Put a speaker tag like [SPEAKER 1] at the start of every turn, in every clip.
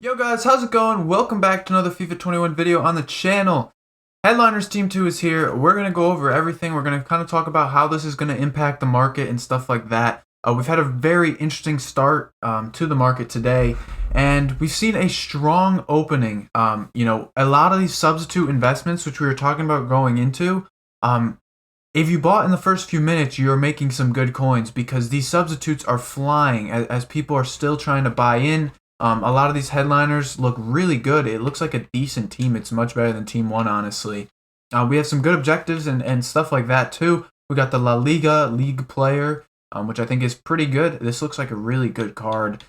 [SPEAKER 1] Yo guys, how's it going? Welcome back to another FIFA 21 video on the channel. Headliners Team 2 is here. We're going to go over everything. We're going to kind of talk about how this is going to impact the market and stuff like that. We've had a very interesting start to the market today, and we've seen a strong opening. A lot of these substitute investments, which we were talking about going into, if you bought in the first few minutes, you're making some good coins because these substitutes are flying as people are still trying to buy in. A lot of these headliners look really good. It looks like a decent team. It's much better than Team 1, honestly. We have some good objectives and stuff like that, too. We got the La Liga League player, which I think is pretty good. This looks like a really good card.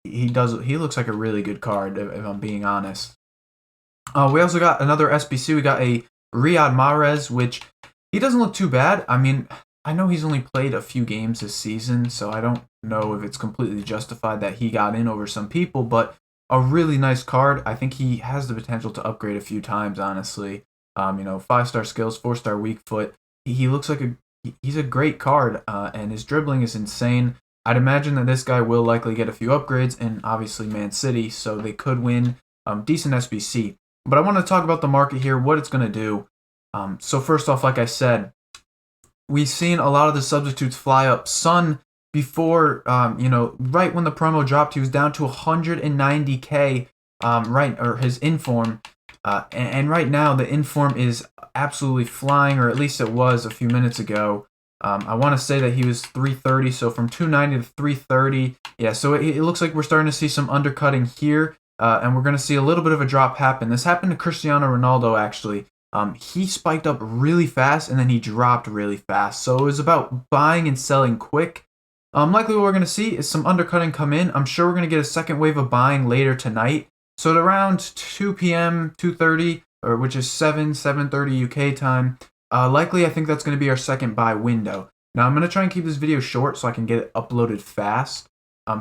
[SPEAKER 1] He looks like a really good card, if I'm being honest. We also got another SBC. We got a Riyad Mahrez, which he doesn't look too bad. I mean, I know he's only played a few games this season, so I don't know if it's completely justified that he got in over some people, but a really nice card. I think he has the potential to upgrade a few times, honestly. 5-star skills, 4-star weak foot. He looks like he's a great card, and his dribbling is insane. I'd imagine that this guy will likely get a few upgrades, and obviously Man City, so they could win decent SBC. But I want to talk about the market here, what it's going to do. So first off, like I said, we've seen a lot of the substitutes fly up. Son, before, right when the promo dropped, he was down to 190k, or his inform. And right now, the inform is absolutely flying, or at least it was a few minutes ago. I want to say that he was 330, so from 290 to 330. Yeah, so it looks like we're starting to see some undercutting here, and we're going to see a little bit of a drop happen. This happened to Cristiano Ronaldo, actually. He spiked up really fast, and then he dropped really fast. So it was about buying and selling quick. Likely what we're going to see is some undercutting come in. I'm sure we're going to get a second wave of buying later tonight. So at around 2 p.m., 2:30, or which is 7:30 UK time, likely I think that's going to be our second buy window. Now I'm going to try and keep this video short so I can get it uploaded fast.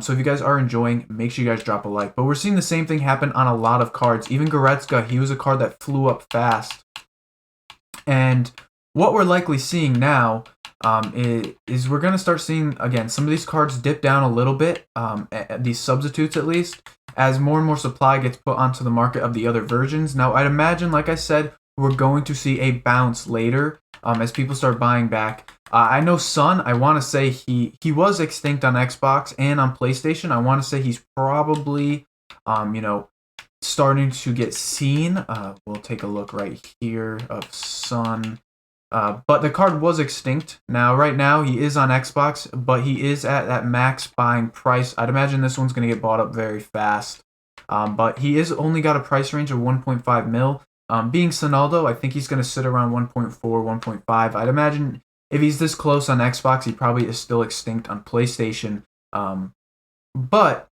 [SPEAKER 1] So if you guys are enjoying, make sure you guys drop a like. But we're seeing the same thing happen on a lot of cards. Even Goretzka, he was a card that flew up fast. And what we're likely seeing now is we're going to start seeing, again, some of these cards dip down a little bit, these substitutes at least, as more and more supply gets put onto the market of the other versions. Now, I'd imagine, like I said, we're going to see a bounce later as people start buying back. I know Son, I want to say he was extinct on Xbox and on PlayStation. I want to say he's probably, starting to get seen. We'll take a look right here of Son. But the card was extinct. Now, right now, he is on Xbox, but he is at that max buying price. I'd imagine this one's going to get bought up very fast. But he is only got a price range of 1.5 mil. Being Sonaldo, I think he's going to sit around 1.4, 1.5. I'd imagine if he's this close on Xbox, he probably is still extinct on PlayStation. But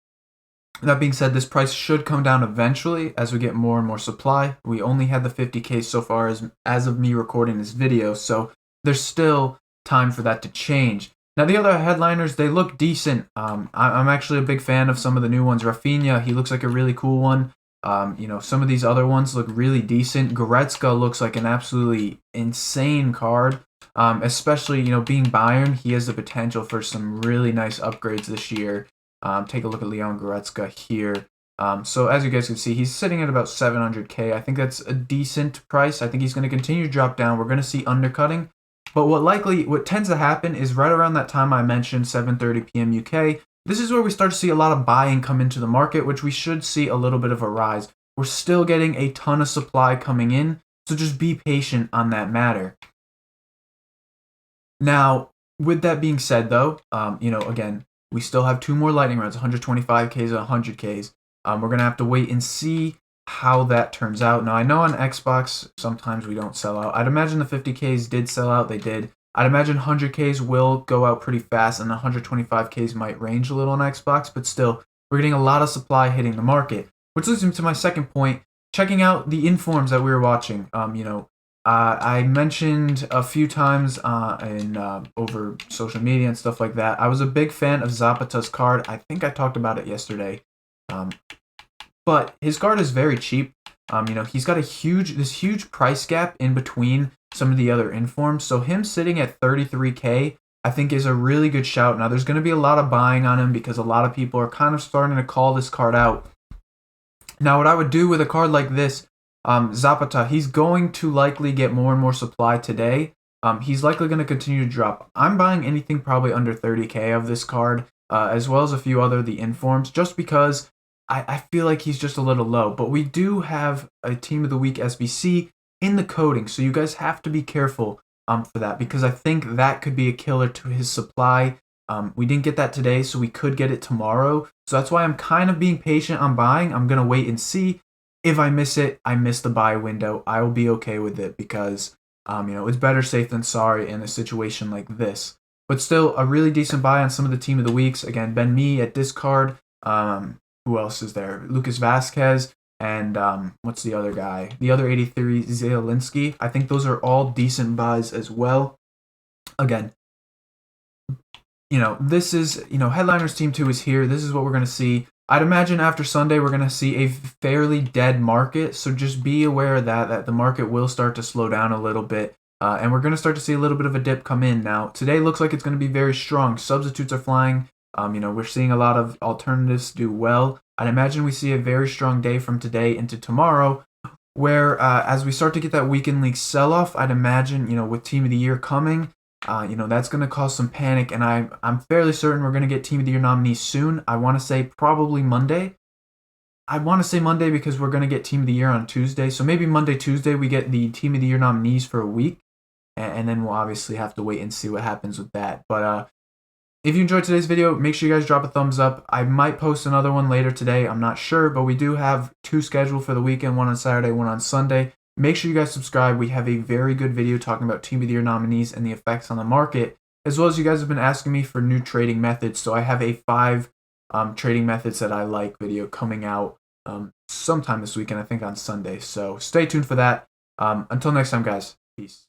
[SPEAKER 1] that being said, this price should come down eventually as we get more and more supply. We only had the 50k so far as of me recording this video, so there's still time for that to change. Now, the other headliners, they look decent. I'm actually a big fan of some of the new ones. Rafinha, he looks like a really cool one. Some of these other ones look really decent. Goretzka looks like an absolutely insane card. Especially, being Bayern, he has the potential for some really nice upgrades this year. Take a look at Leon Goretzka here. So as you guys can see, he's sitting at about 700k. I think that's a decent price. I think he's going to continue to drop down. We're going to see undercutting. But what tends to happen is right around that time I mentioned, 7:30 p.m. UK, this is where we start to see a lot of buying come into the market, which we should see a little bit of a rise. We're still getting a ton of supply coming in, so just be patient on that matter. Now, with that being said, though, again, we still have two more lightning rounds, 125Ks and 100Ks. We're going to have to wait and see how that turns out. Now, I know on Xbox, sometimes we don't sell out. I'd imagine the 50Ks did sell out. They did. I'd imagine 100Ks will go out pretty fast, and the 125Ks might range a little on Xbox, but still, we're getting a lot of supply hitting the market. Which leads me to my second point, checking out the informs that we were watching. I mentioned a few times over social media and stuff like that. I was a big fan of Zapata's card. I think I talked about it yesterday. But his card is very cheap. He's got this huge price gap in between some of the other informs. So him sitting at 33k, I think is a really good shout. Now there's going to be a lot of buying on him because a lot of people are kind of starting to call this card out. Now, what I would do with a card like this, Zapata, he's going to likely get more and more supply today. He's likely going to continue to drop. I'm buying anything probably under 30K of this card, as well as a few other the informs, just because I feel like he's just a little low. But we do have a Team of the Week SBC in the coding, so you guys have to be careful for that, because I think that could be a killer to his supply. We didn't get that today, so we could get it tomorrow. So that's why I'm kind of being patient on buying. I'm going to wait and see. If I miss it, I miss the buy window. I will be okay with it because, it's better safe than sorry in a situation like this. But still, a really decent buy on some of the Team of the Weeks. Again, Ben Mee at discard. Who else is there? Lucas Vasquez. And what's the other guy? The other 83, Zielinski. I think those are all decent buys as well. Again, this is, Headliners Team 2 is here. This is what we're going to see. I'd imagine after Sunday, we're going to see a fairly dead market. So just be aware of that the market will start to slow down a little bit. And we're going to start to see a little bit of a dip come in. Now, today looks like it's going to be very strong. Substitutes are flying. We're seeing a lot of alternatives do well. I'd imagine we see a very strong day from today into tomorrow, where as we start to get that weekend league sell-off, I'd imagine, with Team of the Year coming, that's going to cause some panic, and I'm fairly certain we're going to get Team of the Year nominees soon. I want to say probably Monday. I want to say Monday because we're going to get Team of the Year on Tuesday. So maybe Monday, Tuesday, we get the Team of the Year nominees for a week, and then we'll obviously have to wait and see what happens with that. But if you enjoyed today's video, make sure you guys drop a thumbs up. I might post another one later today. I'm not sure, but we do have 2 scheduled for the weekend, one on Saturday, one on Sunday. Make sure you guys subscribe. We have a very good video talking about Team of the Year nominees and the effects on the market, as well as you guys have been asking me for new trading methods. So I have a 5 trading methods that I like video coming out sometime this weekend, I think on Sunday. So stay tuned for that. Until next time, guys. Peace.